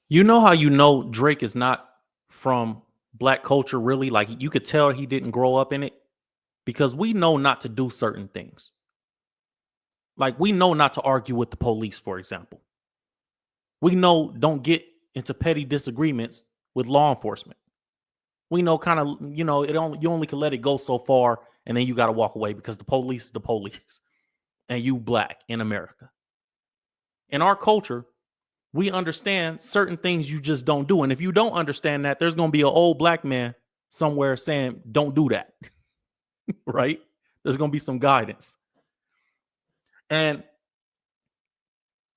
You know how you know Drake is not from black culture really? Like you could tell he didn't grow up in it because we know not to do certain things. Like we know not to argue with the police, for example. We know don't get into petty disagreements with law enforcement. We know kind of, you only can let it go so far and then you got to walk away because the police is the police and you black in America. In our culture, we understand certain things you just don't do. And if you don't understand that, there's going to be an old black man somewhere saying, don't do that. Right? There's going to be some guidance. And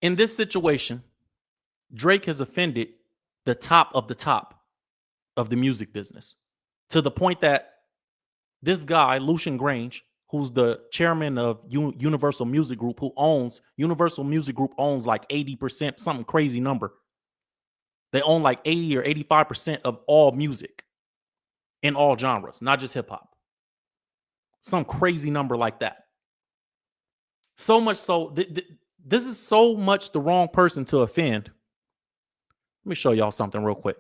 in this situation, Drake has offended the top of the music business to the point that this guy, Lucian Grainge, who's the chairman of Universal Music Group, who owns Universal Music Group owns like 80%, something crazy number. They own like 80 or 85% of all music in all genres, not just hip hop. Some crazy number like that. So much so, this is so much the wrong person to offend. Let me show y'all something real quick.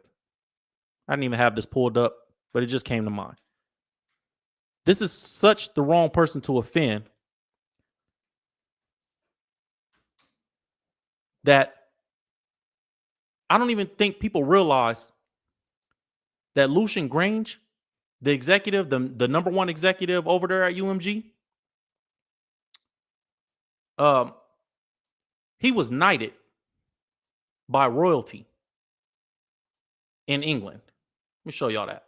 I didn't even have this pulled up, but it just came to mind. This is such the wrong person to offend that I don't even think people realize that Lucian Grainge, the executive, the number one executive over there at UMG, he was knighted by royalty in England. Let me show y'all that.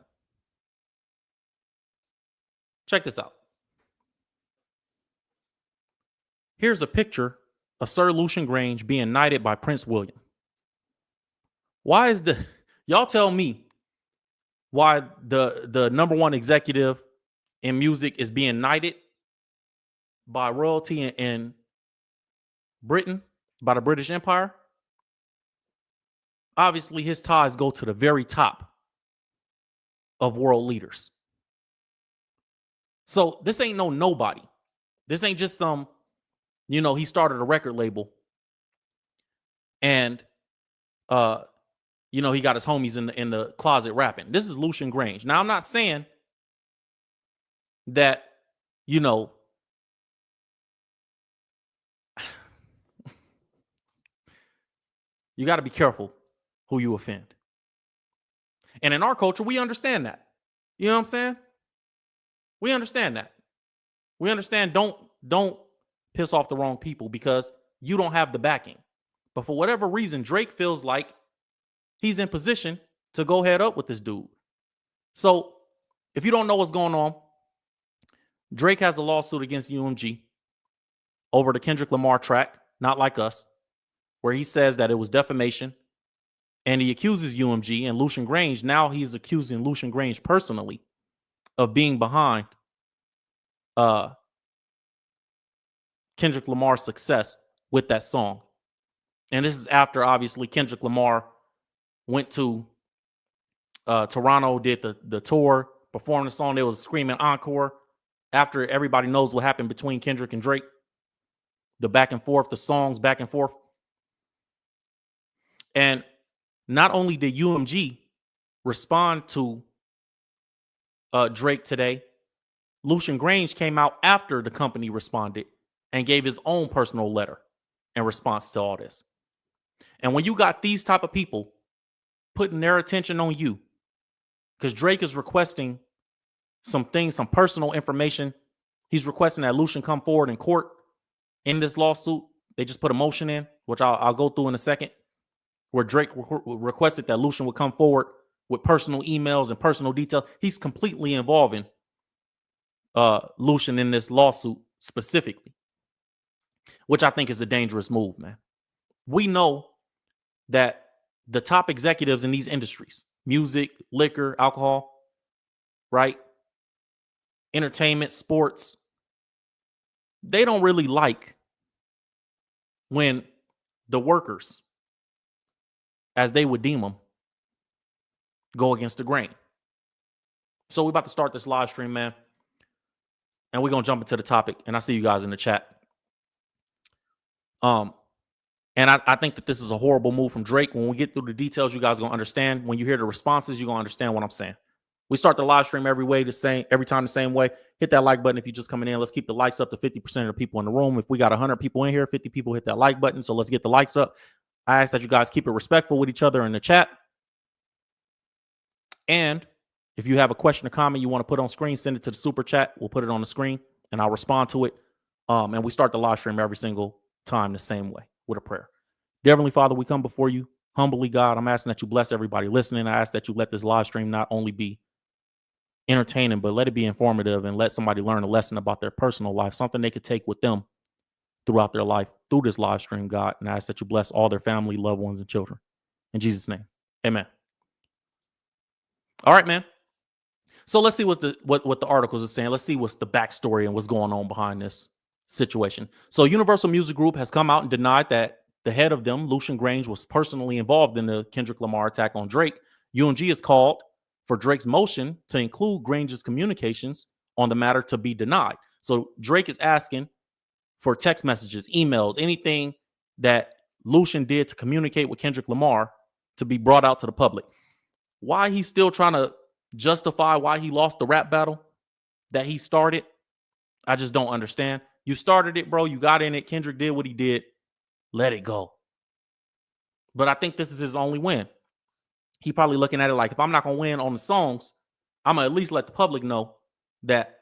Check this out. Here's a picture of Sir Lucian Grainge being knighted by Prince William. Why is y'all tell me why the number one executive in music is being knighted by royalty in Britain, by the British Empire? Obviously, his ties go to the very top of world leaders. So this ain't nobody. This ain't just some, he started a record label and he got his homies in the closet rapping. This is Lucian Grainge. Now, I'm not saying that, you got to be careful who you offend. And in our culture, we understand that. You know what I'm saying? We understand that. We understand don't piss off the wrong people because you don't have the backing. But for whatever reason, Drake feels like he's in position to go head up with this dude. So if you don't know what's going on, Drake has a lawsuit against UMG over the Kendrick Lamar track, Not Like Us, where he says that it was defamation. And he accuses UMG and Lucian Grainge. Now he's accusing Lucian Grainge personally of being behind Kendrick Lamar's success with that song. And this is after, obviously, Kendrick Lamar went to Toronto, did the tour, performed the song. There was a screaming encore after everybody knows what happened between Kendrick and Drake. The back and forth, the songs back and forth. And not only did UMG respond to Drake today, Lucian Grainge came out after the company responded and gave his own personal letter in response to all this. And when you got these type of people putting their attention on you, because Drake is requesting some things, some personal information. He's requesting that Lucian come forward in court in this lawsuit. They just put a motion in, which I'll go through in a second, where Drake requested that Lucian would come forward with personal emails and personal details. He's completely involving Lucian in this lawsuit specifically, which I think is a dangerous move, man. We know that the top executives in these industries, music, liquor, alcohol, right? Entertainment, sports, they don't really like when the workers, as they would deem them, go against the grain. So we're about to start this live stream, man. And we're going to jump into the topic. And I see you guys in the chat. And I think that this is a horrible move from Drake. When we get through the details, you guys are gonna understand. When you hear the responses, you're gonna understand what I'm saying. We start the live stream every time the same way. Hit that like button if you're just coming in. Let's keep the likes up to 50% of the people in the room. If we got 100 people in here, 50 people hit that like button. So let's get the likes up. I ask that you guys keep it respectful with each other in the chat. And if you have a question or comment you want to put on screen, send it to the super chat. We'll put it on the screen and I'll respond to it. And we start the live stream every single time the same way with a prayer. Dear Heavenly Father, we come before you humbly, God. I'm asking that you bless everybody listening. I ask that you let this live stream not only be entertaining, but let it be informative and let somebody learn a lesson about their personal life, something they could take with them throughout their life through this live stream, God. And I ask that you bless all their family, loved ones, and children. In Jesus' name, amen. All right, man. So let's see what the articles are saying. Let's see what's the backstory and what's going on behind this situation. So Universal Music Group has come out and denied that the head of them, Lucian Grainge, was personally involved in the Kendrick Lamar attack on Drake. UMG has called for Drake's motion to include Grainge's communications on the matter to be denied. So Drake is asking for text messages, emails, anything that Lucian did to communicate with Kendrick Lamar to be brought out to the public. Why he's still trying to justify why he lost the rap battle that he started, I just don't understand. You started it, bro. You got in it. Kendrick did what he did. Let it go. But I think this is his only win. He probably looking at it like, if I'm not going to win on the songs, I'm going to at least let the public know that,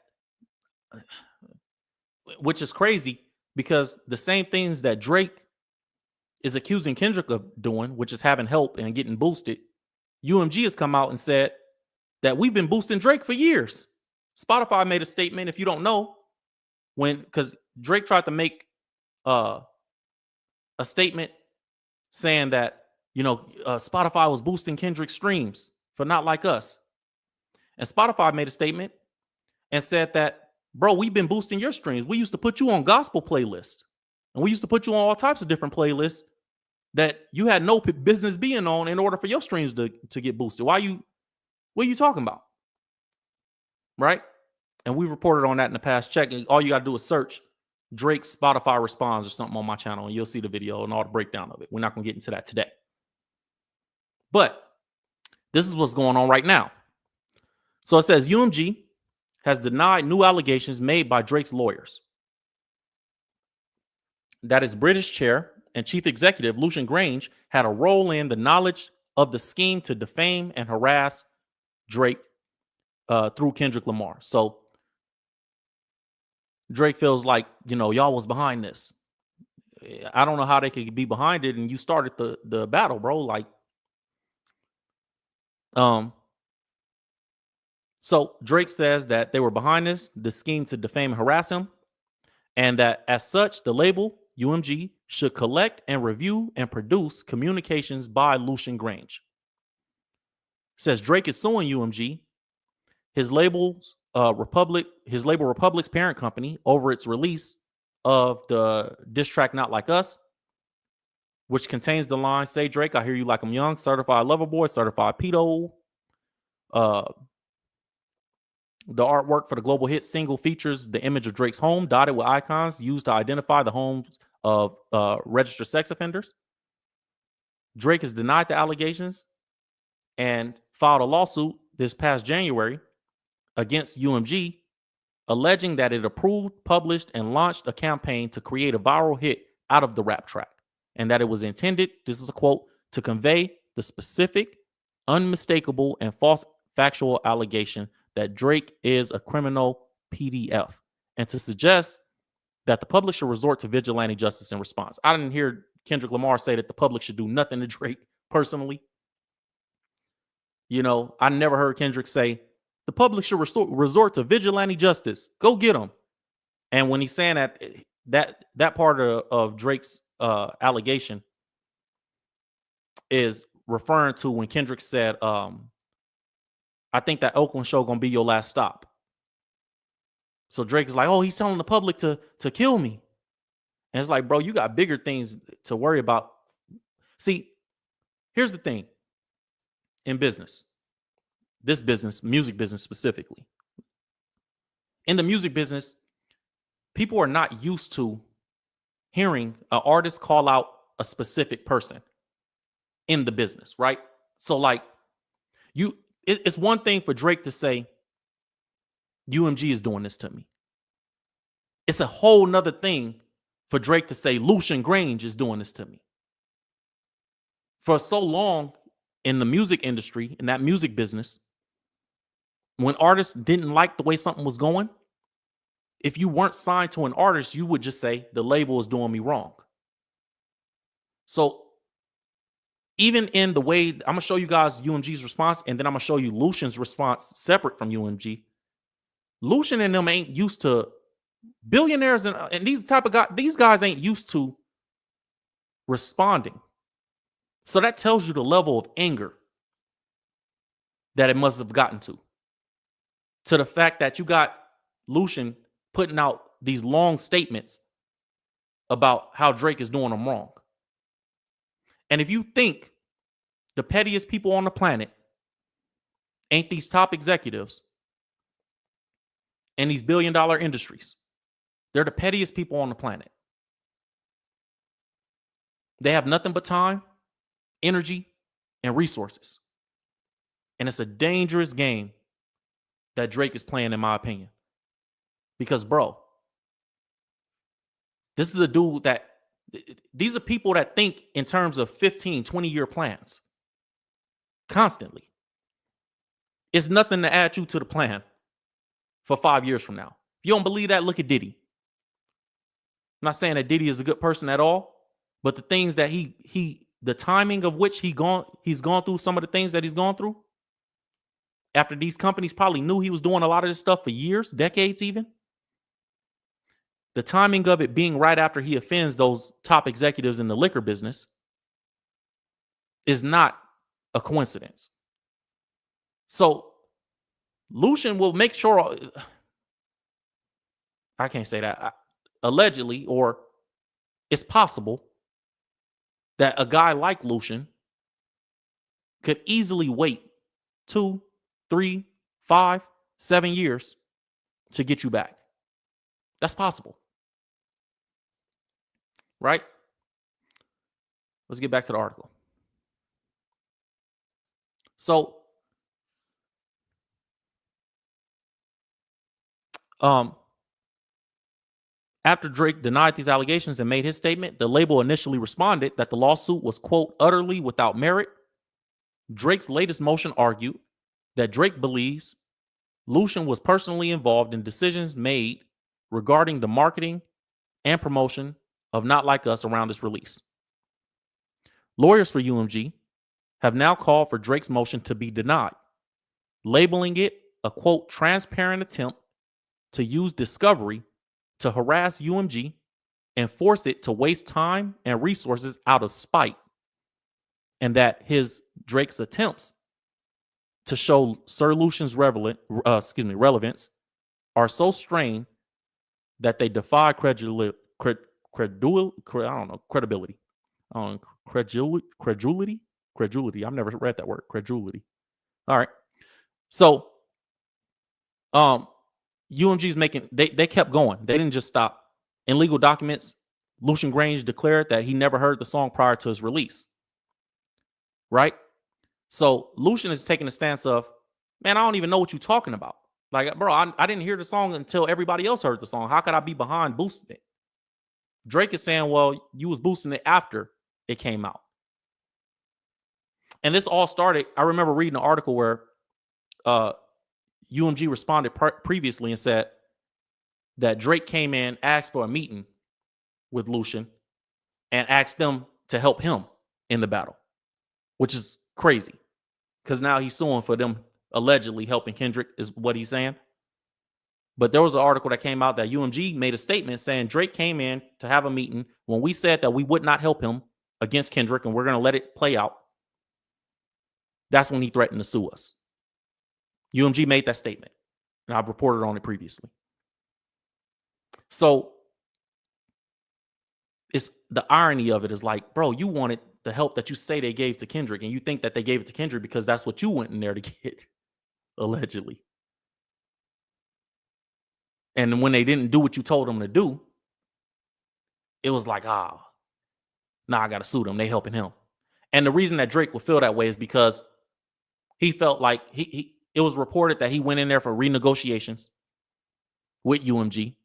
which is crazy because the same things that Drake is accusing Kendrick of doing, which is having help and getting boosted, UMG has come out and said that we've been boosting Drake for years. Spotify made a statement, if you don't know, because Drake tried to make a statement saying that, Spotify was boosting Kendrick's streams for Not Like Us. And Spotify made a statement and said that, bro, we've been boosting your streams. We used to put you on gospel playlists. And we used to put you on all types of different playlists that you had no business being on in order for your streams to get boosted. What are you talking about? Right? And we reported on that in the past. Check. All you got to do is search Drake's Spotify response or something on my channel, and you'll see the video and all the breakdown of it. We're not going to get into that today. But this is what's going on right now. So it says UMG has denied new allegations made by Drake's lawyers. That is British chair and chief executive Lucian Grainge had a role in the knowledge of the scheme to defame and harass Drake through Kendrick Lamar. So Drake feels like, y'all was behind this. I don't know how they could be behind it, and you started the battle, bro. Like, so Drake says that they were behind this, the scheme to defame and harass him, and that as such, the label UMG should collect and review and produce communications by Lucian Grainge. Says Drake is suing UMG, his label Republic's parent company, over its release of the diss track Not Like Us, which contains the line, "Say Drake, I hear you like I'm young, certified lover boy, certified pedo." The artwork for the global hit single features the image of Drake's home dotted with icons used to identify the homes of registered sex offenders. Drake has denied the allegations and filed a lawsuit this past January against UMG, alleging that it approved, published, and launched a campaign to create a viral hit out of the rap track, and that it was intended, this is a quote, to convey the specific, unmistakable, and false factual allegation that Drake is a criminal PDF, and to suggest that the public should resort to vigilante justice in response. I didn't hear Kendrick Lamar say that the public should do nothing to Drake personally. I never heard Kendrick say the public should resort to vigilante justice. Go get them. And when he's saying that part of Drake's allegation is referring to when Kendrick said, I think that Oakland show gonna be your last stop. So Drake is like, oh, he's telling the public to kill me. And it's like, bro, you got bigger things to worry about. See, here's the thing in business. This business, music business specifically. In the music business, people are not used to hearing an artist call out a specific person in the business, right? So like it's one thing for Drake to say UMG is doing this to me. It's a whole nother thing for Drake to say Lucian Grainge is doing this to me. For so long in the music industry, in that music business, when artists didn't like the way something was going, if you weren't signed to an artist, you would just say the label is doing me wrong. So even in the way, I'm gonna show you guys UMG's response, and then I'm gonna show you Lucian's response separate from UMG. Lucian and them ain't used to billionaires, and these type of guys. These guys ain't used to responding. So that tells you the level of anger that it must have gotten to the fact that you got Lucian putting out these long statements about how Drake is doing them wrong. And if you think the pettiest people on the planet ain't these top executives in these billion-dollar industries, they're the pettiest people on the planet. They have nothing but time, energy, and resources. And it's a dangerous game that Drake is playing, in my opinion. Because, bro, this is a dude that, these are people that think in terms of 15, 20-year plans constantly. It's nothing to add you to the plan for 5 years from now. If you don't believe that, look at Diddy. I'm not saying that Diddy is a good person at all, but the things that the timing of which he's gone through some of the things that he's gone through, after these companies probably knew he was doing a lot of this stuff for years, decades even. The timing of it being right after he offends those top executives in the liquor business is not a coincidence. So Lucian will make sure, I can't say that, allegedly, or it's possible that a guy like Lucian could easily wait 2, 3, 5, 7 years to get you back. That's possible. Right? Let's get back to the article. So, after Drake denied these allegations and made his statement, the label initially responded that the lawsuit was, quote, utterly without merit. Drake's latest motion argued that Drake believes Lucian was personally involved in decisions made regarding the marketing and promotion of Not Like Us around its release. Lawyers for UMG have now called for Drake's motion to be denied, labeling it a, quote, transparent attempt to use discovery to harass UMG and force it to waste time and resources out of spite, and that Drake's attempts to show Sir Lucian's relevance are so strained that they defy credibility. Credulity. I've never read that word. Credulity. All right. So, UMG's making, they kept going. They didn't just stop. In legal documents, Lucian Grainge declared that he never heard the song prior to his release. Right? So Lucian is taking the stance of, man, I don't even know what you're talking about. Like, bro, I didn't hear the song until everybody else heard the song. How could I be behind boosting it? Drake is saying, well, you was boosting it after it came out. And this all started, I remember reading an article where UMG responded previously and said that Drake came in, asked for a meeting with Lucian, and asked them to help him in the battle, which is crazy because now he's suing for them allegedly helping Kendrick, is what he's saying. But there was an article that came out that UMG made a statement saying Drake came in to have a meeting when we said that we would not help him against Kendrick and we're going to let it play out. That's when he threatened to sue us. UMG made that statement, and I've reported on it previously. So it's the irony of it is like, bro, you wanted the help that you say they gave to Kendrick, and you think that they gave it to Kendrick because that's what you went in there to get, allegedly. And when they didn't do what you told them to do, it was like, Nah, I got to sue them. They helping him. And the reason that Drake would feel that way is because he felt like it was reported that he went in there for renegotiations with UMG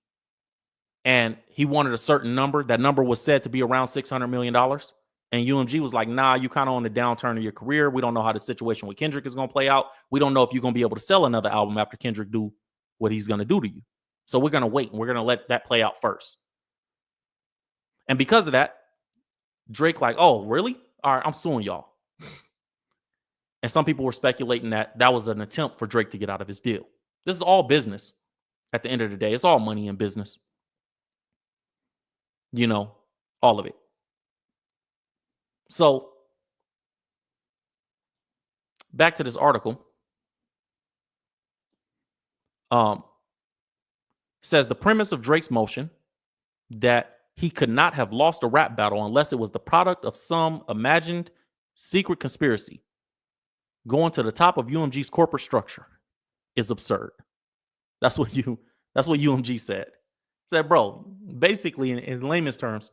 and he wanted a certain number. That number was said to be around $600 million. And UMG was like, nah, you kind of on the downturn of your career. We don't know how the situation with Kendrick is going to play out. We don't know if you're going to be able to sell another album after Kendrick do what he's going to do to you. So we're going to wait and we're going to let that play out first. And because of that, Drake like, oh, really? All right, I'm suing y'all. And some people were speculating that that was an attempt for Drake to get out of his deal. This is all business at the end of the day. It's all money in business. You know, all of it. So back to this article. Says the premise of Drake's motion that he could not have lost a rap battle unless it was the product of some imagined secret conspiracy going to the top of UMG's corporate structure is absurd. That's what UMG said. Said, bro, basically in layman's terms,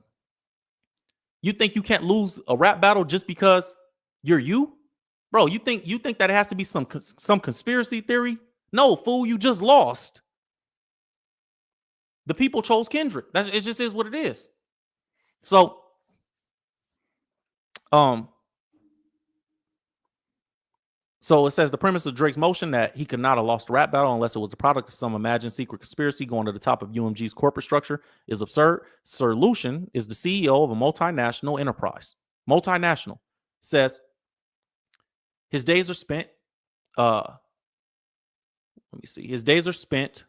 you think you can't lose a rap battle just because you're you? Bro, you think that it has to be some conspiracy theory? No, fool, you just lost. The people chose Kendrick. It just is what it is. So, so it says the premise of Drake's motion that he could not have lost a rap battle unless it was the product of some imagined secret conspiracy going to the top of UMG's corporate structure is absurd. Sir Lucian is the CEO of a multinational enterprise. Multinational. Says his days are spent. His days are spent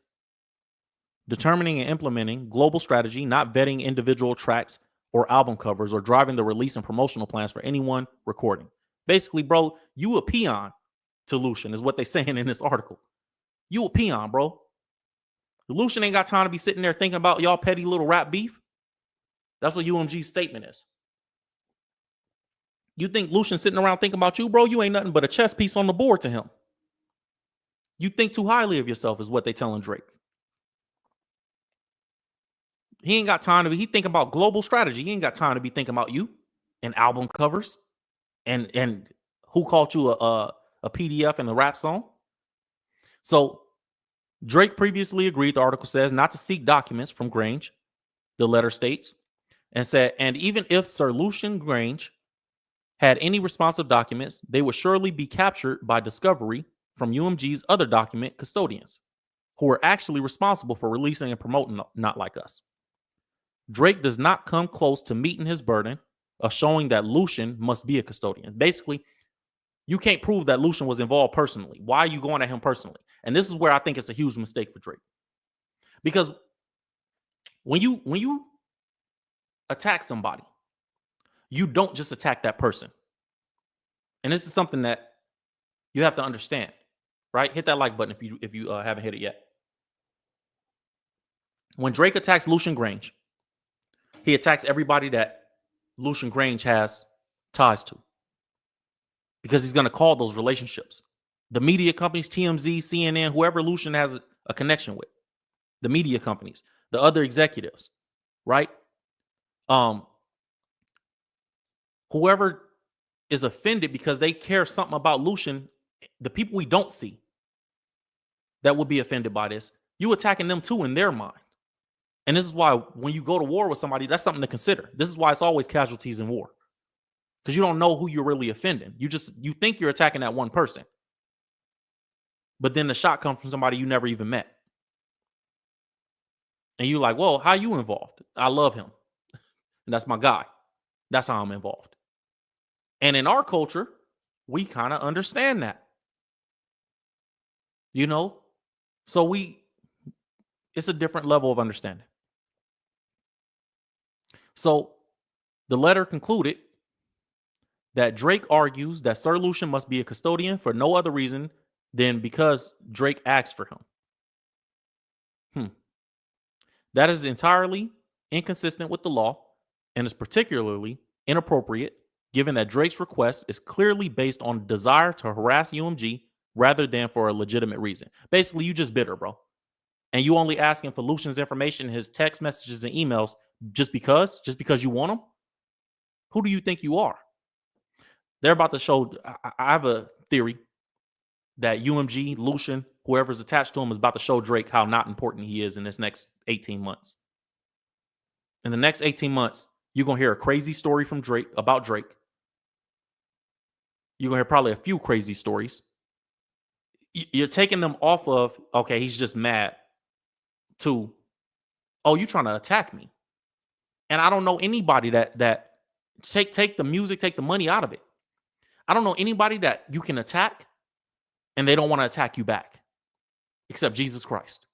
determining and implementing global strategy, not vetting individual tracks or album covers or driving the release and promotional plans for anyone recording. Basically, bro, you a peon to Lucian is what they saying in this article. You a peon, bro. Lucian ain't got time to be sitting there thinking about y'all petty little rap beef. That's what UMG's statement is. You think Lucian's sitting around thinking about you, bro? You ain't nothing but a chess piece on the board to him. You think too highly of yourself is what they telling Drake. He ain't got time to be. He thinking about global strategy. He ain't got time to be thinking about you and album covers and who called you a PDF in the rap song. So Drake previously agreed, the article says, not to seek documents from Grainge, the letter states, and said, and even if Sir Lucian Grainge had any responsive documents, they would surely be captured by discovery from UMG's other document custodians, who are actually responsible for releasing and promoting Not Like Us. Drake does not come close to meeting his burden of showing that Lucian must be a custodian. Basically, you can't prove that Lucian was involved personally. Why are you going at him personally? And this is where I think it's a huge mistake for Drake. Because when you attack somebody, you don't just attack that person. And this is something that you have to understand, right? Hit that like button if you haven't hit it yet. When Drake attacks Lucian Grainge, he attacks everybody that Lucian Grainge has ties to, because he's going to call those relationships. The media companies, TMZ, CNN, whoever Lucian has a connection with, the media companies, the other executives, right? Whoever is offended because they care something about Lucian, the people we don't see that would be offended by this, you attacking them too in their mind. And this is why when you go to war with somebody, that's something to consider. This is why it's always casualties in war, because you don't know who you're really offending. You think you're attacking that one person, but then the shot comes from somebody you never even met. And you're like, well, how you involved? I love him. And that's my guy. That's how I'm involved. And in our culture, we kind of understand that. You know? So it's a different level of understanding. So the letter concluded that Drake argues that Sir Lucian must be a custodian for no other reason than because Drake asked for him. That is entirely inconsistent with the law and is particularly inappropriate, given that Drake's request is clearly based on desire to harass UMG rather than for a legitimate reason. Basically, you just bitter, bro. And you only asking for Lucian's information, his text messages and emails just because you want them. Who do you think you are? They're about to show. I have a theory that UMG, Lucian, whoever's attached to him is about to show Drake how not important he is in this next 18 months. In the next 18 months, you're going to hear a crazy story from Drake about Drake. You're going to hear probably a few crazy stories. You're taking them off of, okay, he's just mad, to, oh, you're trying to attack me. And I don't know anybody that take the music, take the money out of it. I don't know anybody that you can attack and they don't want to attack you back, except Jesus Christ.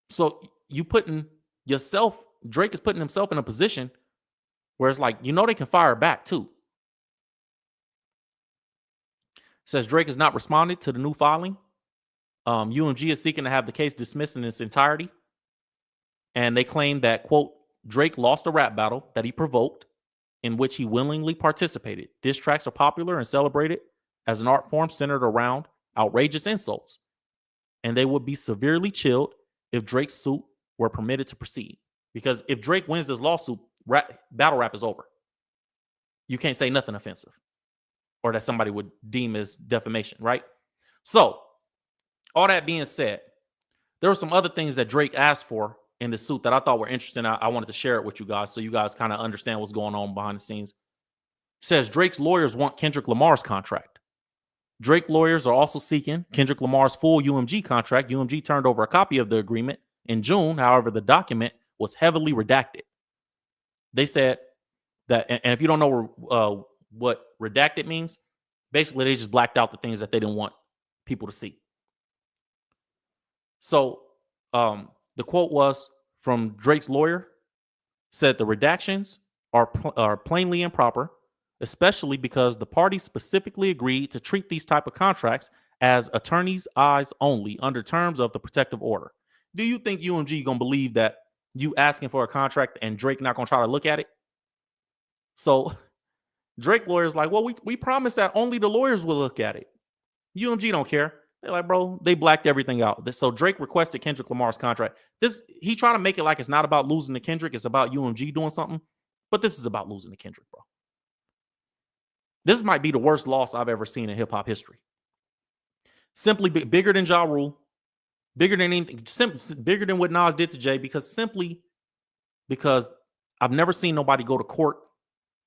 So you putting yourself, Drake is putting himself in a position where it's like, they can fire back too. Says Drake has not responded to the new filing. UMG is seeking to have the case dismissed in its entirety. And they claim that, quote, Drake lost a rap battle that he provoked in which he willingly participated. Diss tracks are popular and celebrated as an art form centered around outrageous insults. And they would be severely chilled if Drake's suit were permitted to proceed. Because if Drake wins this lawsuit, battle rap is over. You can't say nothing offensive or that somebody would deem as defamation, right? So, all that being said, there were some other things that Drake asked for in the suit that I thought were interesting. I wanted to share it with you guys so you guys kind of understand what's going on behind the scenes. It says Drake's lawyers want Kendrick Lamar's contract. Drake lawyers are also seeking Kendrick Lamar's full UMG contract. UMG turned over a copy of the agreement in June. However, the document was heavily redacted. They said that, and if you don't know what redacted means, basically they just blacked out the things that they didn't want people to see. So the quote was from Drake's lawyer, said the redactions are plainly improper, especially because the parties specifically agreed to treat these type of contracts as attorney's eyes only under terms of the protective order. Do you think UMG gonna believe that you asking for a contract and Drake not gonna try to look at it? So Drake lawyers like, well, we promised that only the lawyers will look at it. UMG don't care. They're like, bro, they blacked everything out. So Drake requested Kendrick Lamar's contract. He trying to make it like it's not about losing to Kendrick. It's about UMG doing something. But this is about losing to Kendrick, bro. This might be the worst loss I've ever seen in hip hop history. Simply bigger than Ja Rule, bigger than anything, bigger than what Nas did to Jay, because I've never seen nobody go to court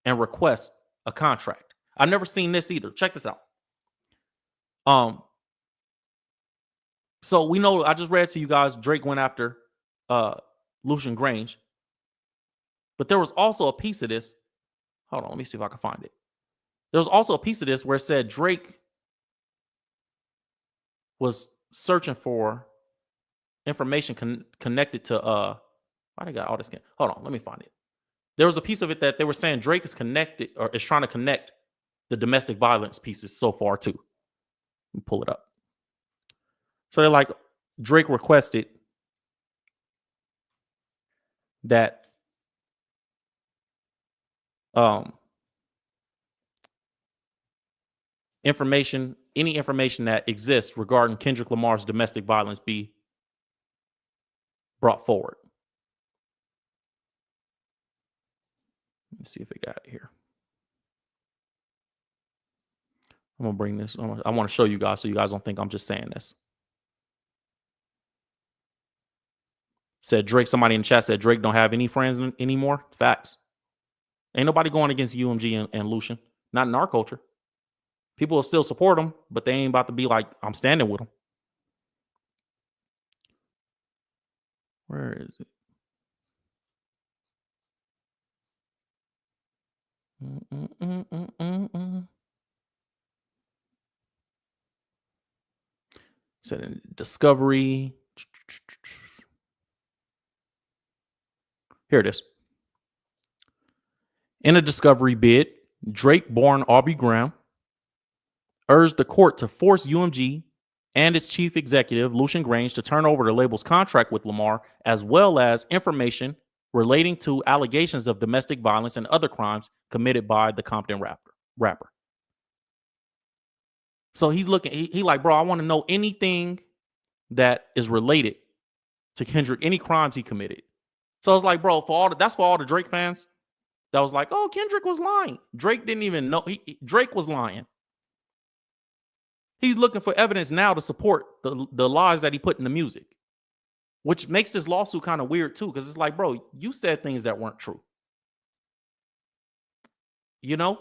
and request a contract. I've never seen this either. Check this out. So we know, I just read to you guys, Drake went after Lucian Grainge. But there was also a piece of this. Hold on, let me see if I can find it. There was also a piece of this where it said Drake was searching for information connected to why they got all this? Hold on, let me find it. There was a piece of it that they were saying Drake is connected or is trying to connect the domestic violence pieces so far too. Let me pull it up. So they're like, Drake requested that any information that exists regarding Kendrick Lamar's domestic violence be brought forward. Let me see if it got it here. I'm gonna bring this. I want to show you guys so you guys don't think I'm just saying this. Said Drake, somebody in the chat said Drake don't have any friends anymore. Facts. Ain't nobody going against UMG and Lucian. Not in our culture. People will still support him, but they ain't about to be like, I'm standing with him. Where is it? Said in Discovery. Here it is. In a discovery bid, Drake, born Aubrey Graham, urged the court to force UMG and its chief executive, Lucian Grainge, to turn over the label's contract with Lamar, as well as information relating to allegations of domestic violence and other crimes committed by the Compton rapper. So he's looking, he like, bro, I want to know anything that is related to Kendrick, any crimes he committed. So it's like, bro, that's for all the Drake fans that was like, oh, Kendrick was lying. Drake didn't even know. Drake was lying. He's looking for evidence now to support the lies that he put in the music, which makes this lawsuit kind of weird too, because it's like, bro, you said things that weren't true, you know?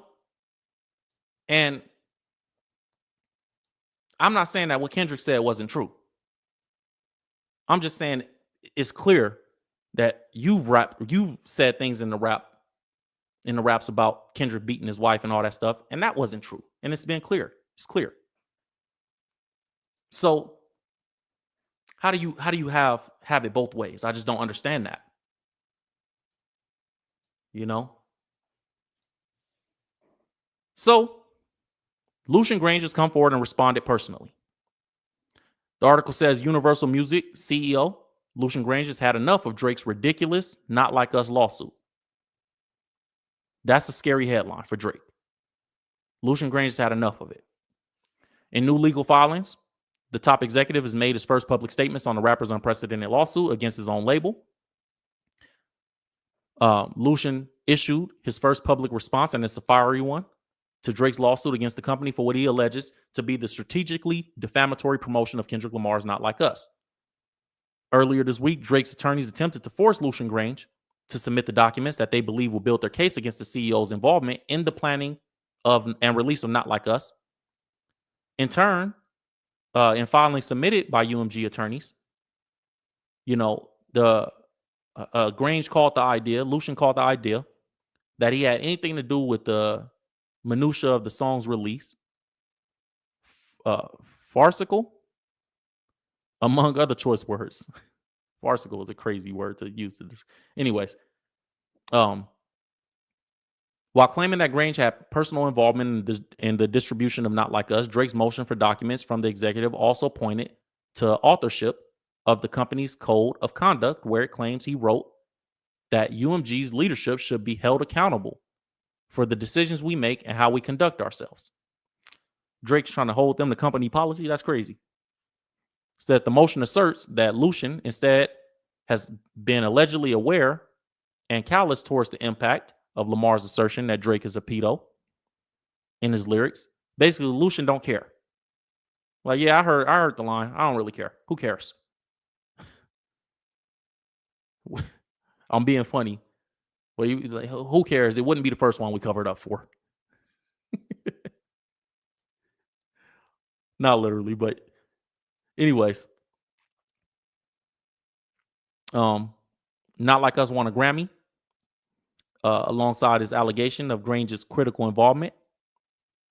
And I'm not saying that what Kendrick said wasn't true. I'm just saying it's clear that you've said things in the raps about Kendrick beating his wife and all that stuff, and that wasn't true. And it's been clear. It's clear. So how do you have it both ways? I just don't understand that. You know? So Lucian Grainge has come forward and responded personally. The article says Universal Music CEO Lucian Grainge has had enough of Drake's ridiculous "Not Like Us" lawsuit. That's a scary headline for Drake. Lucian Grainge has had enough of it. In new legal filings, the top executive has made his first public statements on the rapper's unprecedented lawsuit against his own label. Lucian issued his first public response, and it's a fiery one, to Drake's lawsuit against the company for what he alleges to be the strategically defamatory promotion of Kendrick Lamar's "Not Like Us." Earlier this week, Drake's attorneys attempted to force Lucian Grainge to submit the documents that they believe will build their case against the CEO's involvement in the planning of and release of "Not Like Us." In turn, in filing submitted by UMG attorneys, the Grainge called the idea, Lucian called the idea that he had anything to do with the minutia of the song's release farcical, among other choice words. Farcical is a crazy word to use. Anyways, while claiming that Grainge had personal involvement in the distribution of "Not Like Us," Drake's motion for documents from the executive also pointed to authorship of the company's code of conduct, where it claims he wrote that UMG's leadership should be held accountable for the decisions we make and how we conduct ourselves. Drake's trying to hold them to company policy. That's crazy. Instead, the motion asserts that Lucian instead has been allegedly aware and callous towards the impact of Lamar's assertion that Drake is a pedo in his lyrics. Basically, Lucian don't care. Like, yeah, I heard the line. I don't really care. Who cares? I'm being funny. Well, who cares? It wouldn't be the first one we covered up for. Not literally, but anyways. Not Like Us won a Grammy alongside his allegation of Grainge's critical involvement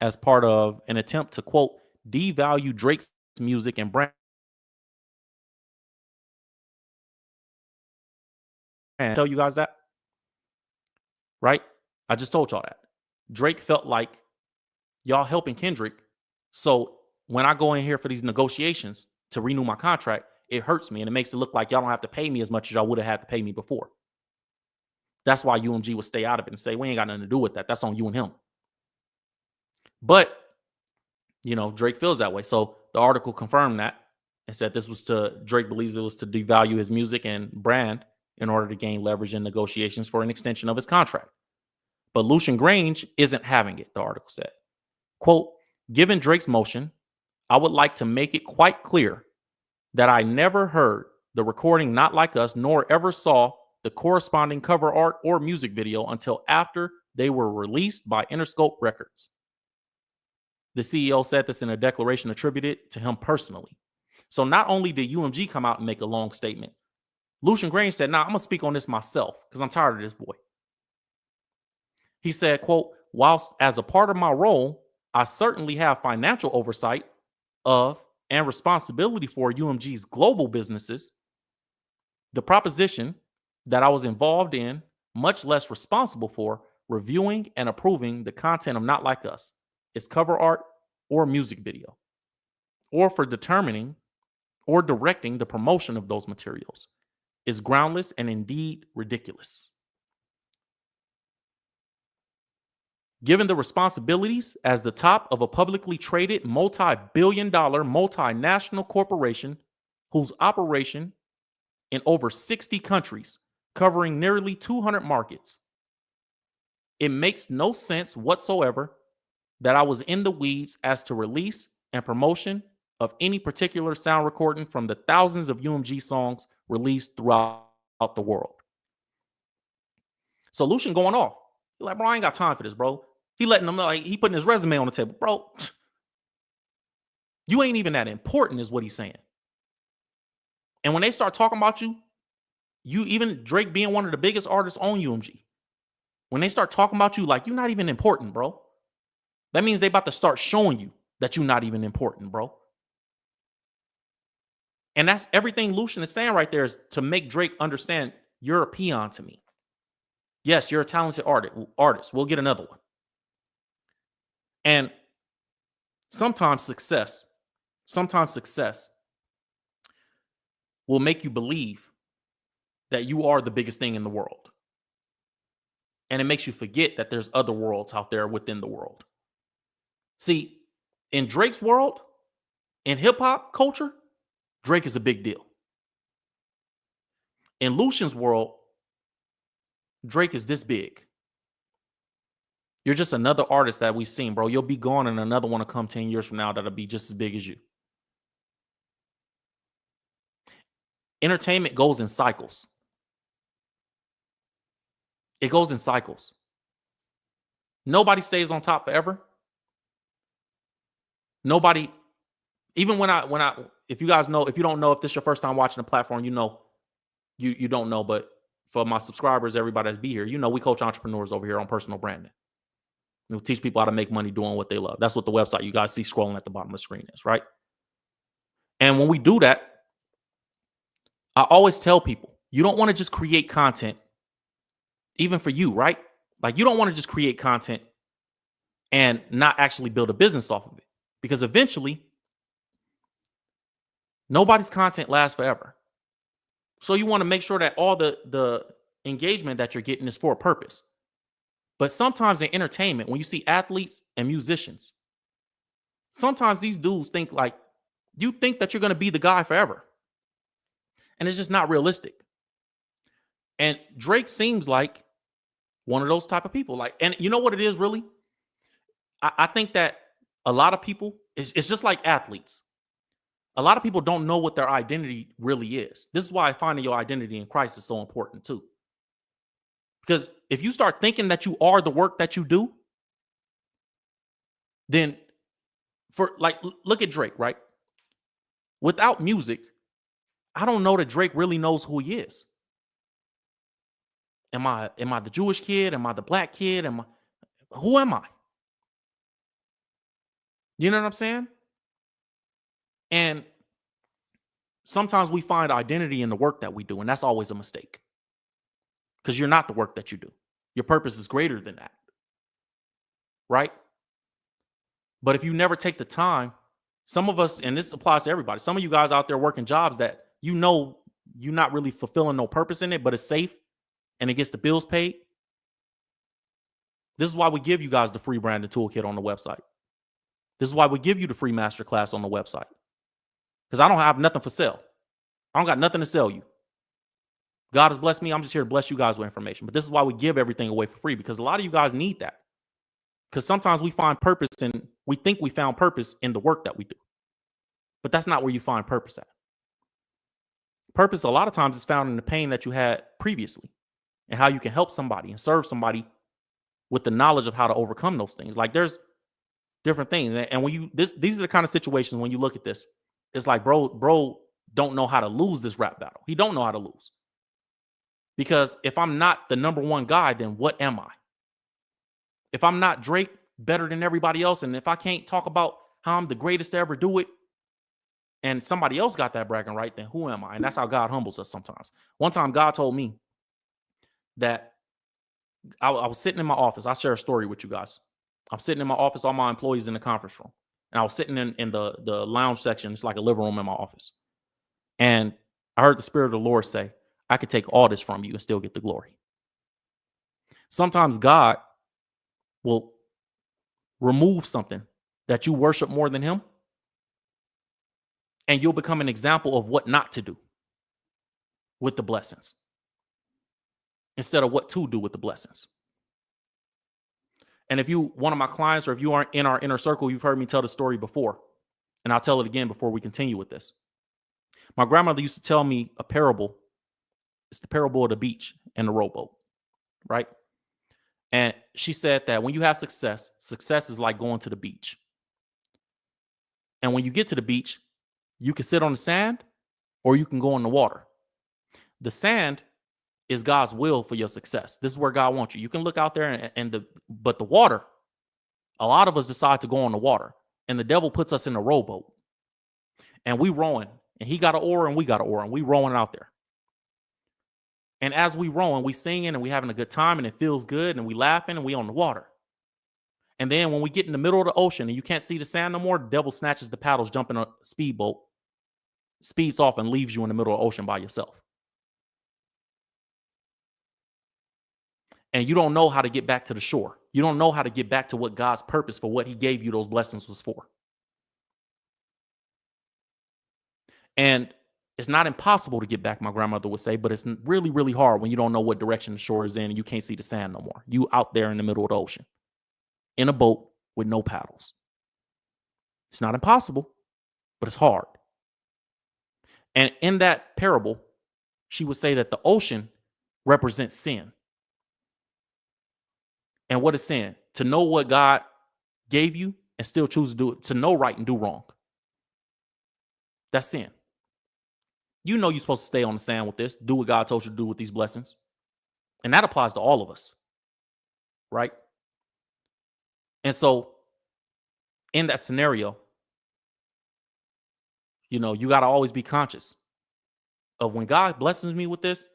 as part of an attempt to, quote, devalue Drake's music and brand. Tell you guys that, right? I just told y'all that. Drake felt like y'all helping Kendrick. So when I go in here for these negotiations to renew my contract, it hurts me and it makes it look like y'all don't have to pay me as much as y'all would have had to pay me before. That's why UMG would stay out of it and say, we ain't got nothing to do with that. That's on you and him. But, Drake feels that way. So the article confirmed that and said Drake believes it was to devalue his music and brand in order to gain leverage in negotiations for an extension of his contract. But Lucian Grainge isn't having it, the article said. Quote, given Drake's motion, I would like to make it quite clear that I never heard the recording "Not Like Us" nor ever saw the corresponding cover art or music video until after they were released by Interscope Records. The CEO said this in a declaration attributed to him personally. So not only did UMG come out and make a long statement, Lucian Grainge said, I'm going to speak on this myself because I'm tired of this boy. He said, quote, whilst as a part of my role, I certainly have financial oversight of and responsibility for UMG's global businesses, the proposition that I was involved in, much less responsible for, reviewing and approving the content of "Not Like Us," its cover art or music video, or for determining or directing the promotion of those materials, is groundless and indeed ridiculous. Given the responsibilities as the top of a publicly traded multi-billion-dollar multinational corporation whose operation in over 60 countries covering nearly 200 markets. It makes no sense whatsoever that I was in the weeds as to release and promotion of any particular sound recording from the thousands of UMG songs released throughout the world. So Lucian going off. He's like, bro, I ain't got time for this, bro. He letting them know, like, he putting his resume on the table. Bro, you ain't even that important is what he's saying. And when they start talking about you, even Drake being one of the biggest artists on UMG, when they start talking about you like you're not even important, bro, that means they about to start showing you that you're not even important, bro. And that's everything Lucian is saying right there, is to make Drake understand you're a peon to me. Yes, you're a talented artist. We'll get another one. And sometimes success will make you believe that you are the biggest thing in the world. And it makes you forget that there's other worlds out there within the world. See, in Drake's world, in hip hop culture, Drake is a big deal. In Lucian's world, Drake is this big. You're just another artist that we've seen, bro. You'll be gone and another one will come 10 years from now that'll be just as big as you. Entertainment goes in cycles. It goes in cycles. Nobody stays on top forever. Nobody, even if you guys know, if you don't know, if this is your first time watching the platform, you know, you don't know, but for my subscribers, everybody that's be here, you know, we coach entrepreneurs over here on personal branding. We teach people how to make money doing what they love. That's what the website you guys see scrolling at the bottom of the screen is, right? And when we do that, I always tell people, you don't want to just create content, even for you, right? Like, you don't want to just create content and not actually build a business off of it, because eventually nobody's content lasts forever. So you want to make sure that all the engagement that you're getting is for a purpose. But sometimes in entertainment, when you see athletes and musicians, sometimes these dudes think like, you think that you're going to be the guy forever. And it's just not realistic. And Drake seems like one of those type of people. Like, and you know what it is really? I think that a lot of people, it's just like athletes. A lot of people don't know what their identity really is. This is why finding your identity in Christ is so important too. Because if you start thinking that you are the work that you do, then look at Drake, right? Without music, I don't know that Drake really knows who he is. Am I the Jewish kid? Am I the black kid? Who am I? You know what I'm saying? And sometimes we find identity in the work that we do, and that's always a mistake. Because you're not the work that you do. Your purpose is greater than that. Right? But if you never take the time, some of us, and this applies to everybody, some of you guys out there working jobs that you know you're not really fulfilling no purpose in it, but it's safe and it gets the bills paid. This is why we give you guys the free branding toolkit on the website. This is why we give you the free masterclass on the website. Because I don't have nothing for sale. I don't got nothing to sell you. God has blessed me. I'm just here to bless you guys with information. But this is why we give everything away for free, because a lot of you guys need that. Because sometimes we find purpose and we think we found purpose in the work that we do. But that's not where you find purpose at. Purpose a lot of times is found in the pain that you had previously and how you can help somebody and serve somebody with the knowledge of how to overcome those things. Like, there's different things. And when these are the kind of situations when you look at this, it's like, bro don't know how to lose this rap battle. He don't know how to lose. Because if I'm not the number one guy, then what am I? If I'm not Drake better than everybody else, and if I can't talk about how I'm the greatest to ever do it, and somebody else got that bragging right, then who am I? And that's how God humbles us sometimes. One time God told me that I was sitting in my office. I'll share a story with you guys. I'm sitting in my office, all my employees in the conference room. And I was sitting in the lounge section. It's like a living room in my office. And I heard the Spirit of the Lord say, I could take all this from you and still get the glory. Sometimes God will remove something that you worship more than him, and you'll become an example of what not to do with the blessings. instead of what to do with the blessings. And if you, one of my clients, or if you aren't in our inner circle, you've heard me tell the story before, and I'll tell it again before we continue with this. My grandmother used to tell me a parable. It's the parable of the beach and the rowboat, right? And she said that when you have success, success is like going to the beach. And when you get to the beach, you can sit on the sand or you can go in the water. The sand is God's will for your success. This is where God wants you. You can look out there but the water, a lot of us decide to go on the water, and the devil puts us in a rowboat, and we rowing, and he got an oar and we got an oar, and we rowing out there. And as we rowing, we singing and we having a good time, and it feels good, and we laughing and we on the water. And then when we get in the middle of the ocean and you can't see the sand no more, the devil snatches the paddles, jumping a speedboat, speeds off, and leaves you in the middle of the ocean by yourself. And you don't know how to get back to the shore. You don't know how to get back to what God's purpose for what he gave you those blessings was for. And it's not impossible to get back, my grandmother would say, but it's really, really hard when you don't know what direction the shore is in and you can't see the sand no more. You out there in the middle of the ocean in a boat with no paddles. It's not impossible, but it's hard. And in that parable, she would say that the ocean represents sin. And what is sin? To know what God gave you and still choose to do it. To know right and do wrong. That's sin. You know you're supposed to stay on the sand with this. Do what God told you to do with these blessings. And that applies to all of us. Right? And so in that scenario, you know, you got to always be conscious of when God blesses me with this,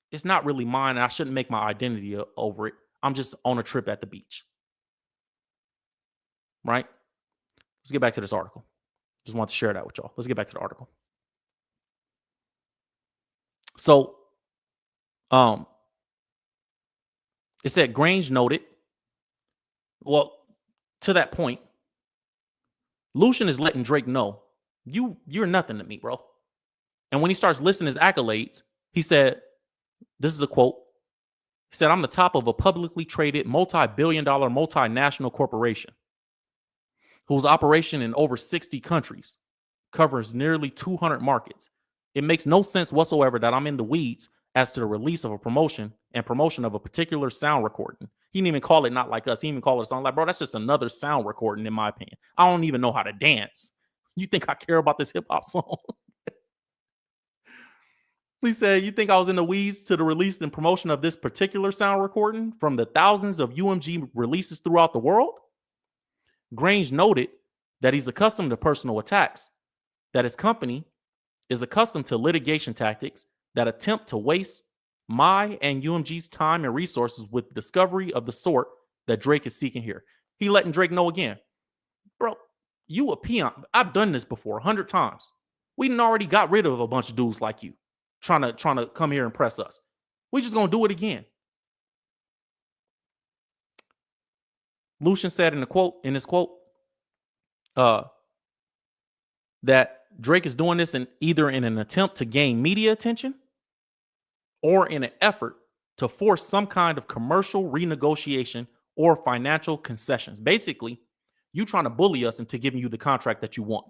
it's not really mine. And I shouldn't make my identity over it. I'm just on a trip at the beach. Right? Let's get back to this article. Just want to share that with y'all. Let's get back to the article. So, it said Grainge noted, well, to that point, Lucian is letting Drake know, you're nothing to me, bro. And when he starts listing his accolades, he said, this is a quote. He said, I'm the top of a publicly traded multi-billion-dollar multinational corporation whose operation in over 60 countries covers nearly 200 markets. It makes no sense whatsoever that I'm in the weeds as to the release of a promotion of a particular sound recording. He didn't even call it Not Like Us. He didn't even call it a song. Like, bro, that's just another sound recording, in my opinion. I don't even know how to dance. You think I care about this hip hop song? He said, you think I was in the weeds to the release and promotion of this particular sound recording from the thousands of UMG releases throughout the world? Grainge noted that he's accustomed to personal attacks, that his company is accustomed to litigation tactics that attempt to waste my and UMG's time and resources with discovery of the sort that Drake is seeking here. He letting Drake know again, bro, you a peon. I've done this before 100 times. We done already got rid of a bunch of dudes like you trying to come here and press us. We just gonna do it again. Lucian said in his quote, that Drake is doing this either in an attempt to gain media attention or in an effort to force some kind of commercial renegotiation or financial concessions. Basically, you trying to bully us into giving you the contract that you want.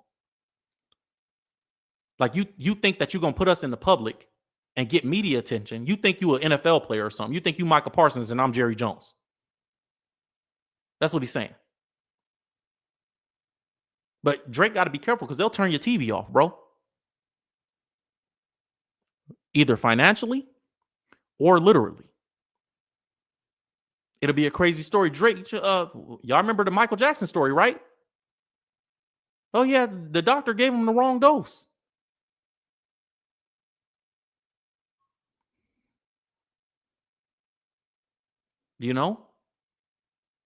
Like you think that you're going to put us in the public and get media attention. You think you an NFL player or something. You think you Michael Parsons and I'm Jerry Jones. That's what he's saying. But Drake got to be careful because they'll turn your TV off, bro. Either financially or literally. It'll be a crazy story. Drake, y'all remember the Michael Jackson story, right? Oh, yeah, the doctor gave him the wrong dose. You know?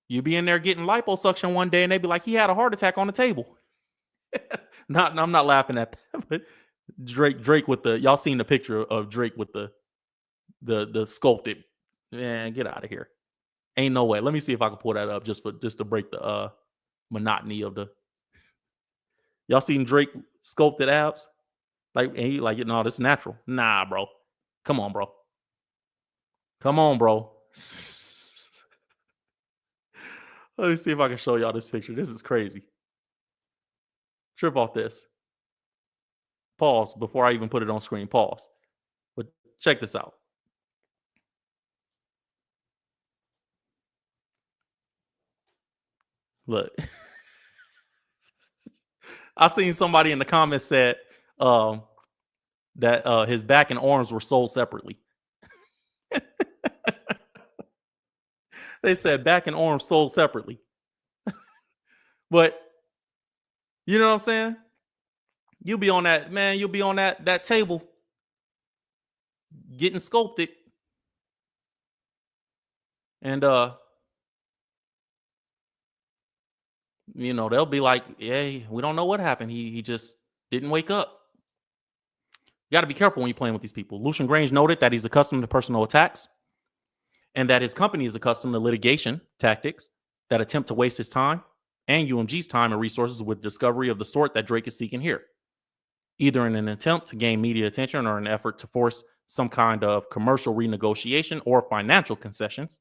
You be in there getting liposuction one day and they be like, he had a heart attack on the table. I'm not laughing at that, but Drake with the, y'all seen the picture of Drake with the sculpted, man, get out of here. Ain't no way. Let me see if I can pull that up just to break the monotony of the, y'all seen Drake sculpted abs? Like, and he like, no, this is natural. Nah, bro. Come on, bro. Come on, bro. Let me see if I can show y'all this picture. This is crazy. Trip off this. Pause before I even put it on screen. Pause. But check this out. Look. I seen somebody in the comments said that his back and arms were sold separately. They said back and arms sold separately. But you know what I'm saying? You'll be on that, man. You'll be on that table getting sculpted. And you know, they'll be like, yeah, we don't know what happened. He just didn't wake up. You got to be careful when you're playing with these people. Lucian Grainge noted that he's accustomed to personal attacks and that his company is accustomed to litigation tactics that attempt to waste his time and UMG's time and resources with discovery of the sort that Drake is seeking here, either in an attempt to gain media attention or an effort to force some kind of commercial renegotiation or financial concessions.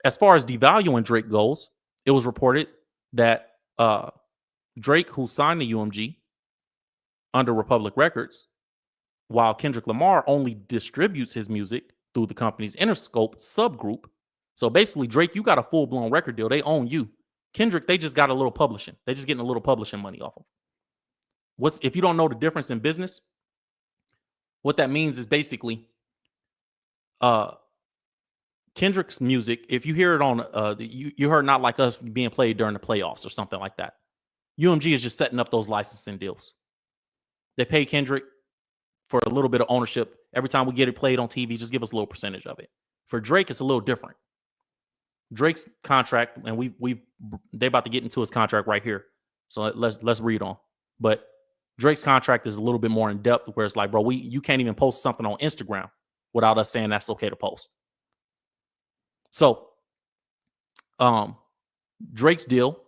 As far as devaluing Drake goes, it was reported that Drake, who signed the UMG under Republic Records, while Kendrick Lamar only distributes his music through the company's Interscope subgroup. So basically, Drake, you got a full-blown record deal. They own you. Kendrick, they just got a little publishing. They're just getting a little publishing money off of. If you don't know the difference in business, what that means is basically Kendrick's music, if you hear it on, you heard Not Like Us being played during the playoffs or something like that. UMG is just setting up those licensing deals. They pay Kendrick for a little bit of ownership. Every time we get it played on TV, just give us a little percentage of it. For Drake, it's a little different. Drake's contract, and they about to get into his contract right here. So let's read on. But Drake's contract is a little bit more in depth, where it's like, bro, you can't even post something on Instagram without us saying that's okay to post. So, Drake's deal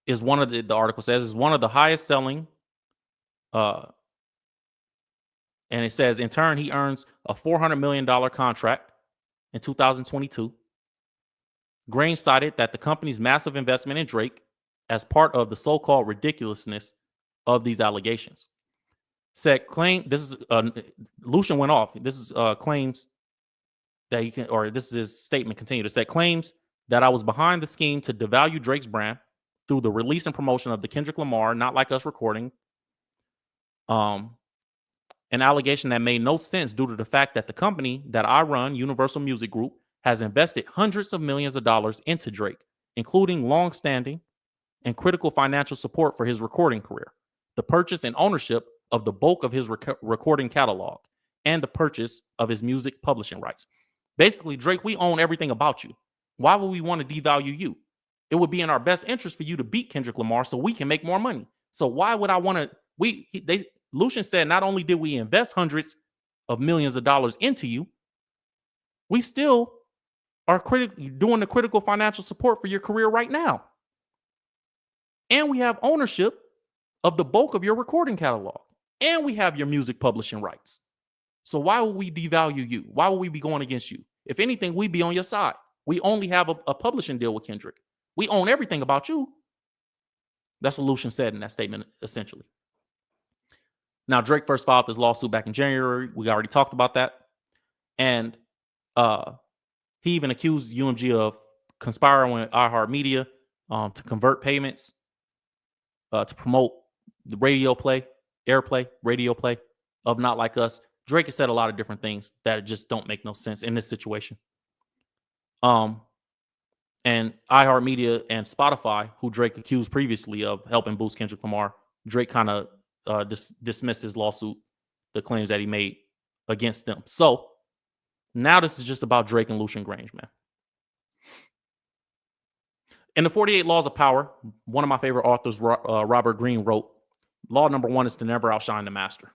is one of the article says is one of the highest selling. And it says, in turn, he earns a $400 million contract in 2022. Grainge cited that the company's massive investment in Drake as part of the so-called ridiculousness of these allegations. Said claim, this is, Lucian went off. This is claims that he can, or this is his statement continued. It said claims that I was behind the scheme to devalue Drake's brand through the release and promotion of the Kendrick Lamar Not Like Us recording. An allegation that made no sense due to the fact that the company that I run, Universal Music Group, has invested hundreds of millions of dollars into Drake, including long-standing and critical financial support for his recording career, the purchase and ownership of the bulk of his recording catalog, and the purchase of his music publishing rights. Basically, Drake, we own everything about you. Why would we want to devalue you? It would be in our best interest for you to beat Kendrick Lamar so we can make more money. So why would I want to? Lucian said, not only did we invest hundreds of millions of dollars into you, we still are doing the critical financial support for your career right now. And we have ownership of the bulk of your recording catalog. And we have your music publishing rights. So why would we devalue you? Why would we be going against you? If anything, we'd be on your side. We only have a publishing deal with Kendrick. We own everything about you. That's what Lucian said in that statement, essentially. Now, Drake first filed this lawsuit back in January. We already talked about that. And he even accused UMG of conspiring with iHeartMedia to convert payments to promote the radio play of Not Like Us. Drake has said a lot of different things that just don't make no sense in this situation. And iHeartMedia and Spotify, who Drake accused previously of helping boost Kendrick Lamar, Drake kind of dismissed his lawsuit, the claims that he made against them. So now this is just about Drake and Lucian Grainge, man. In the 48 Laws of Power, one of my favorite authors, Robert Greene, wrote, law number 1 is to never outshine the master.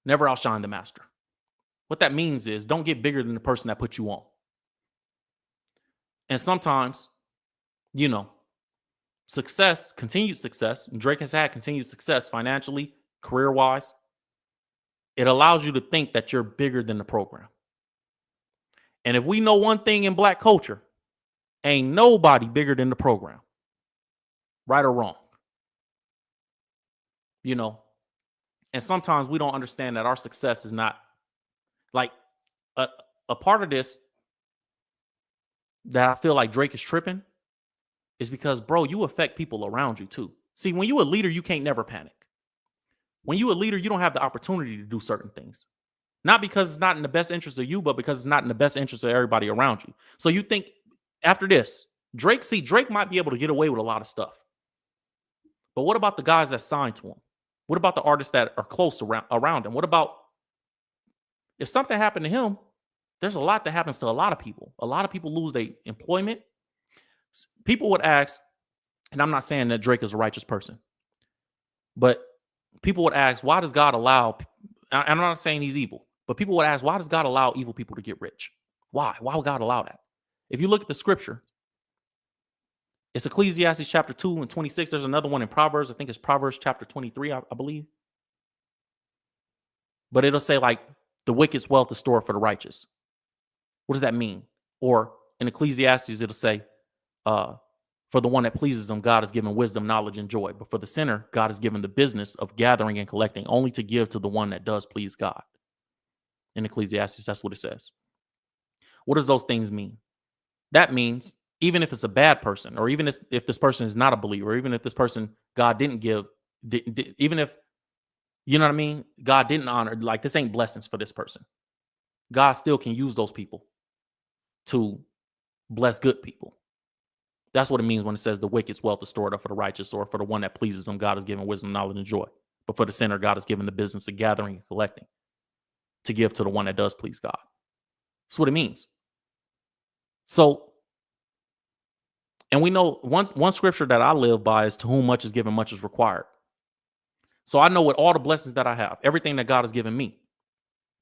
Never outshine the master. What that means is don't get bigger than the person that put you on. And sometimes, you know, continued success, and Drake has had continued success financially, career-wise, it allows you to think that you're bigger than the program. And if we know one thing in black culture, ain't nobody bigger than the program, right or wrong. You know, and sometimes we don't understand that our success is not like a part of this that I feel like Drake is tripping is because, bro, you affect people around you too. See, when you a leader, you can't never panic. When you a leader, you don't have the opportunity to do certain things. Not because it's not in the best interest of you, but because it's not in the best interest of everybody around you. So you think after this, Drake might be able to get away with a lot of stuff. But what about the guys that signed to him? What about the artists that are close around him? What about if something happened to him? There's a lot that happens to a lot of people. A lot of people lose their employment. People would ask, and I'm not saying that Drake is a righteous person, but people would ask, why does God allow, I'm not saying he's evil, but people would ask, why does God allow evil people to get rich? Why? Why would God allow that? If you look at the scripture, it's Ecclesiastes chapter 2 and 26. There's another one in Proverbs. I think it's Proverbs chapter 23, I believe. But it'll say like the wicked's wealth is stored for the righteous. What does that mean? Or in Ecclesiastes, it'll say, for the one that pleases him, God has given wisdom, knowledge, and joy. But for the sinner, God has given the business of gathering and collecting, only to give to the one that does please God. In Ecclesiastes, that's what it says. What does those things mean? That means even if it's a bad person, or even if this person is not a believer, or even if this person God didn't give, even if, you know what I mean, God didn't honor, like this ain't blessings for this person. God still can use those people to bless good people. That's what it means when it says the wicked's wealth is stored up for the righteous, or for the one that pleases him, God has given wisdom, knowledge, and joy. But for the sinner, God has given the business of gathering and collecting to give to the one that does please God. That's what it means. So, and we know one scripture that I live by is to whom much is given, much is required. So I know with all the blessings that I have, everything that God has given me,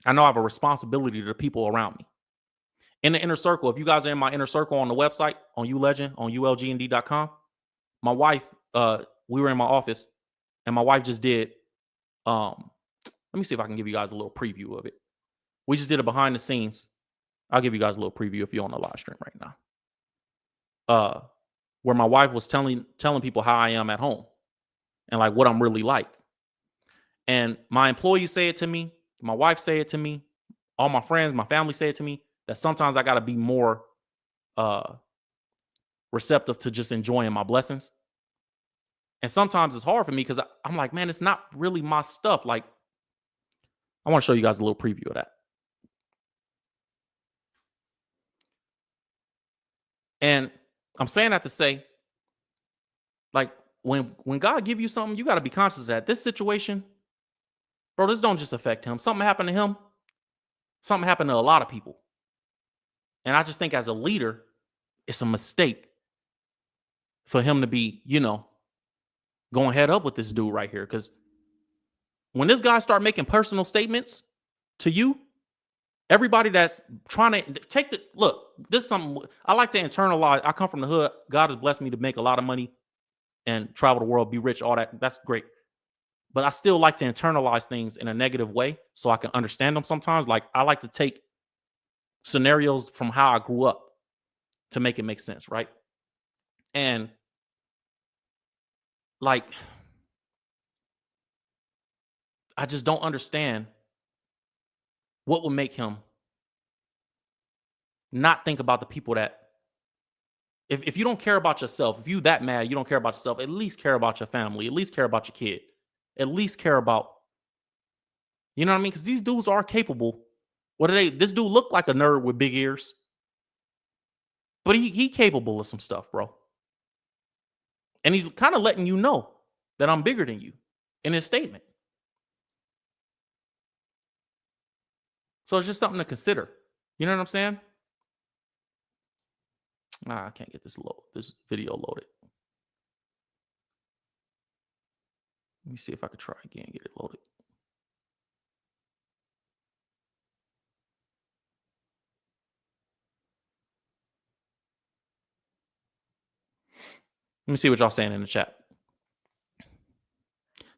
I know I have a responsibility to the people around me. In the inner circle, if you guys are in my inner circle on the website, on ULegend, on ulgnd.com, my wife, we were in my office, and my wife just did, let me see if I can give you guys a little preview of it. We just did a behind the scenes. I'll give you guys a little preview if you're on the live stream right now. Where my wife was telling people how I am at home and like what I'm really like. And my employees say it to me. My wife say it to me. All my friends, my family say it to me, that sometimes I got to be more receptive to just enjoying my blessings. And sometimes it's hard for me because I'm like, man, it's not really my stuff. Like, I want to show you guys a little preview of that. And I'm saying that to say, like, when God give you something, you got to be conscious of that. This situation, bro, this don't just affect him. Something happened to him. Something happened to a lot of people. And I just think as a leader, it's a mistake for him to be, going head up with this dude right here. Because when this guy start making personal statements to you, everybody that's trying to take look, this is something I like to internalize. I come from the hood. God has blessed me to make a lot of money and travel the world, be rich, all that. That's great. But I still like to internalize things in a negative way so I can understand them sometimes. Like I like to take scenarios from how I grew up to make it make sense, right? And like, I just don't understand what would make him not think about the people that, if you don't care about yourself, if you that mad, you don't care about yourself, at least care about your family, at least care about your kid, at least care about, you know what I mean? Because these dudes are capable. This dude looked like a nerd with big ears, but he capable of some stuff, bro. And he's kind of letting you know that I'm bigger than you in his statement. So it's just something to consider. You know what I'm saying? I can't get this video loaded. Let me see if I could try again, get it loaded. Let me see what y'all saying in the chat.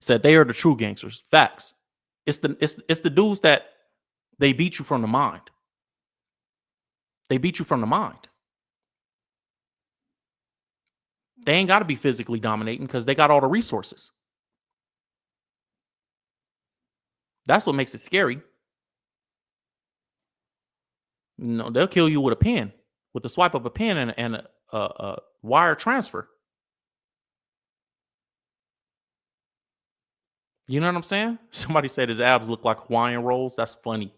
Said they are the true gangsters. Facts. It's the dudes that they beat you from the mind. They beat you from the mind. They ain't got to be physically dominating because they got all the resources. That's what makes it scary. No, they'll kill you with a pen, with the swipe of a pen and a wire transfer. You know what I'm saying? Somebody said his abs look like Hawaiian rolls. That's funny.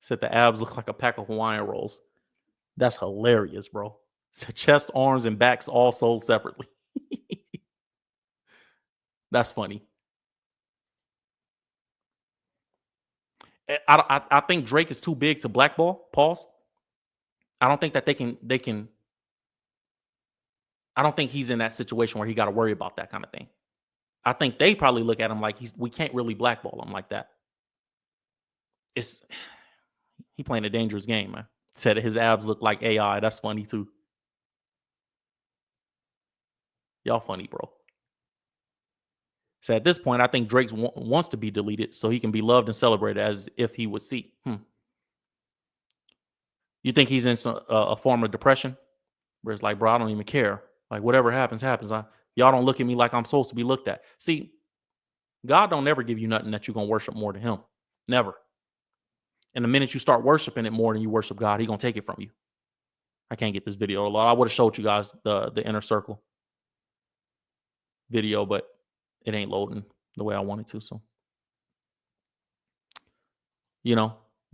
Said the abs look like a pack of Hawaiian rolls. That's hilarious, bro. Said chest, arms, and backs all sold separately. That's funny. I think Drake is too big to blackball. Pause. I don't think that they can. I don't think he's in that situation where he got to worry about that kind of thing. I think they probably look at him like we can't really blackball him like that. He playing a dangerous game, man. Said his abs look like AI. That's funny too. Y'all funny, bro. So at this point, I think Drake wants to be deleted so he can be loved and celebrated as if he would see. You think he's in a form of depression? Where it's like, bro, I don't even care. Like, whatever happens, happens. Y'all don't look at me like I'm supposed to be looked at. See, God don't ever give you nothing that you're going to worship more than him. Never. And the minute you start worshiping it more than you worship God, he's going to take it from you. I can't get this video. I would have showed you guys the inner circle video, but it ain't loading the way I wanted to. So,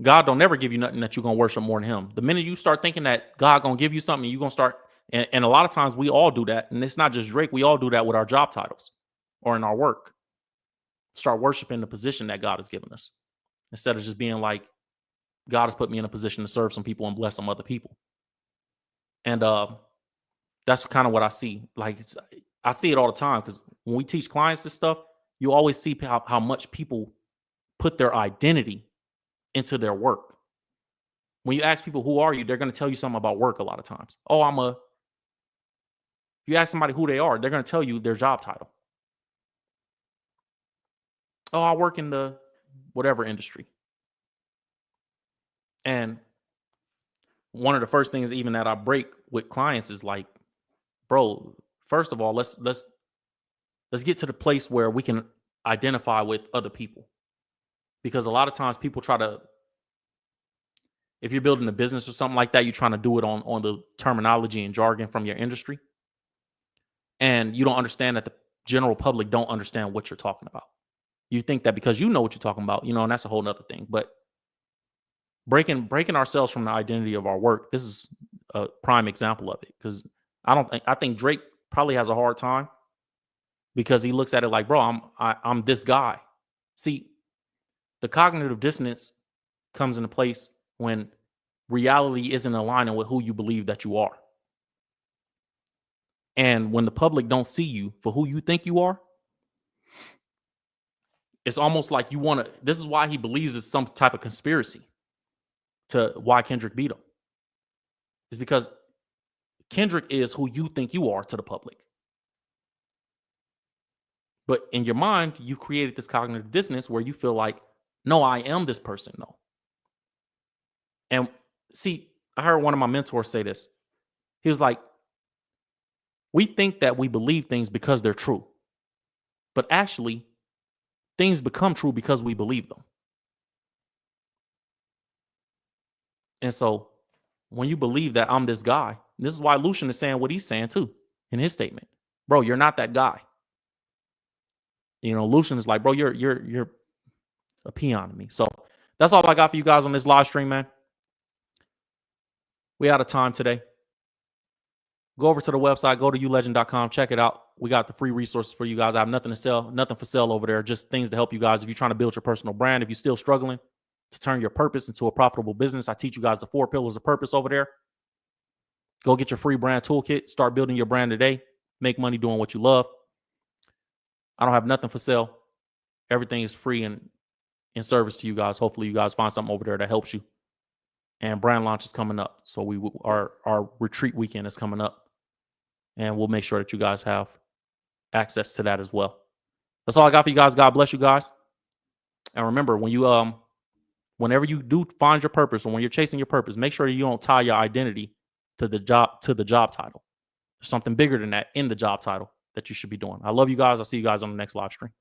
God don't ever give you nothing that you're going to worship more than him. The minute you start thinking that God going to give you something, you're going to start, and a lot of times we all do that. And it's not just Drake. We all do that with our job titles or in our work. Start worshiping the position that God has given us instead of just being like, God has put me in a position to serve some people and bless some other people. And that's kind of what I see. Like, I see it all the time because when we teach clients this stuff, you always see how much people put their identity into their work. When you ask people, who are you? They're going to tell you something about work a lot of times. If you ask somebody who they are, they're going to tell you their job title. Oh, I work in the whatever industry. And one of the first things even that I break with clients is like, bro, first of all, let's get to the place where we can identify with other people. Because a lot of times people try to, if you're building a business or something like that, you're trying to do it on the terminology and jargon from your industry. And you don't understand that the general public don't understand what you're talking about. You think that because you know what you're talking about, and that's a whole nother thing. But breaking ourselves from the identity of our work, this is a prime example of it. Because I think Drake probably has a hard time because he looks at it like, bro, I'm this guy. See, the cognitive dissonance comes into place when reality isn't aligning with who you believe that you are. And when the public don't see you for who you think you are, it's almost like you want to, this is why he believes it's some type of conspiracy to why Kendrick beat him. It's because Kendrick is who you think you are to the public. But in your mind, you created this cognitive dissonance where you feel like, no, I am this person, though. And see, I heard one of my mentors say this. He was like, we think that we believe things because they're true. But actually, things become true because we believe them. And so when you believe that I'm this guy, this is why Lucian is saying what he's saying too in his statement. Bro, you're not that guy. Lucian is like, bro, you're a peon to me. So that's all I got for you guys on this live stream, man. We out of time today. Go over to the website, go to iLLUMiNAti.com, check it out. We got the free resources for you guys. I have nothing to sell, nothing for sale over there, just things to help you guys. If you're trying to build your personal brand, if you're still struggling to turn your purpose into a profitable business, I teach you guys the 4 pillars of purpose over there. Go get your free brand toolkit. Start building your brand today. Make money doing what you love. I don't have nothing for sale. Everything is free and in service to you guys. Hopefully you guys find something over there that helps you. And brand launch is coming up. So our retreat weekend is coming up. And we'll make sure that you guys have access to that as well. That's all I got for you guys. God bless you guys. And remember, when you whenever you do find your purpose, or when you're chasing your purpose, make sure you don't tie your identity to the job title. There's something bigger than that in the job title that you should be doing. I love you guys. I'll see you guys on the next live stream.